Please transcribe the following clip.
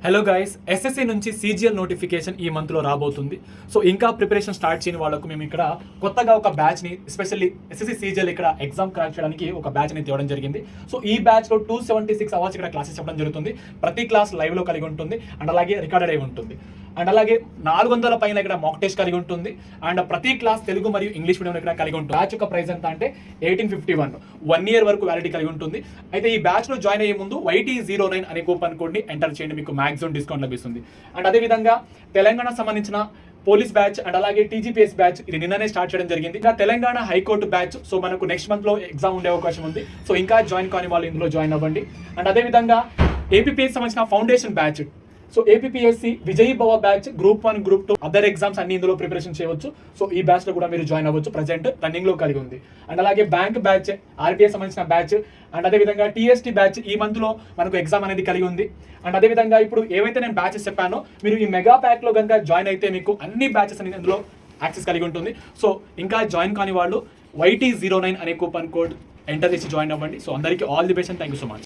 Hello guys, SSC నుంచి CGL notification ఈ మంత్లో రాబోతుంది. సో ఇంకా ప్రిపరేషన్ స్టార్ట్ చేయని వాళ్ళకు మేము ఇక్కడ కొత్తగా ఒక బ్యాచ్ని ఎస్పెషల్లీ ఎస్ఎస్సి సీజీఎల్ ఇక్కడ ఎగ్జామ్ క్రాక్ చేయడానికి ఒక బ్యాచ్ని తేవడం జరిగింది. సో ఈ బ్యాచ్లో 276 అవర్స్ ఇక్కడ క్లాసెస్ చెప్పడం జరుగుతుంది. ప్రతి క్లాస్ లైవ్లో కలిగి ఉంటుంది అండ్ అలాగే రికార్డెడ్ అయి ఉంటుంది. అండ్ అలాగే 400 పైన ఇక్కడ మాక్ టెస్ట్ కలిగి ఉంటుంది. అండ్ ప్రతి క్లాస్ తెలుగు మరియు ఇంగ్లీష్ మీడియం ఇక్కడ కలిగి ఉంటుంది. బ్యాచ్ యొక్క ప్రైస్ ఎంత అంటే 1851, 1 year వరకు వ్యాలిడిటీ కలిగి ఉంటుంది. అయితే ఈ బ్యాచ్లో జాయిన్ అయ్యే ముందు YT09 అనే కూపన్ కోడ్ని ఎంటర్ చేయండి, మీకు మ్యాక్సిమం డిస్కౌంట్ లభిస్తుంది. అండ్ అదేవిధంగా తెలంగాణ సంబంధించిన పోలీస్ బ్యాచ్ అండ్ అలాగే టీజీపీఎస్ బ్యాచ్ ఇది నిన్ననే స్టార్ట్ చేయడం జరిగింది. ఇంకా తెలంగాణ హైకోర్టు బ్యాచ్ సో మనకు నెక్స్ట్ మంత్లో ఎగ్జామ్ ఉండే అవకాశం ఉంది. సో ఇంకా జాయిన్ కాని వాళ్ళు ఇందులో జాయిన్ అవ్వండి. అండ్ అదేవిధంగా ఏపీపీఎస్ సంబంధించిన foundation batch, so APSC Vijay Bhava batch group 1 group 2 other exams అన్ని ఇందులో ప్రిపరేషన్ చేయవచ్చు. సో ఈ బ్యాచ్ లో కూడా మీరు జాయిన్ అవ్వచ్చు, ప్రజెంట్ రన్నింగ్ లో కలిగి ఉంది. అండ్ అలాగే బ్యాంక్ బ్యాచ్, ఆర్బీఐ సంబంధించిన బ్యాచ్ అండ్ అదేవిధంగా టీఎస్టీ బ్యాచ్ ఈ మంత్ లో మనకు ఎగ్జామ్ అనేది కలిగి ఉంది. అండ్ అదేవిధంగా ఇప్పుడు ఏవైతే నేను బ్యాచెస్ చెప్పానో మీరు ఈ మెగా ప్యాక్ లో కనుక జాయిన్ అయితే మీకు అన్ని బ్యాచెస్ అనేది ఇందులో యాక్సెస్ కలిగి ఉంటుంది. సో ఇంకా జాయిన్ కాని వాళ్ళు YT09 అనే కూపన్ కోడ్ ఎంటర్ చేసి జాయిన్ అవ్వండి. సో అందరికీ all the best and thank you so much.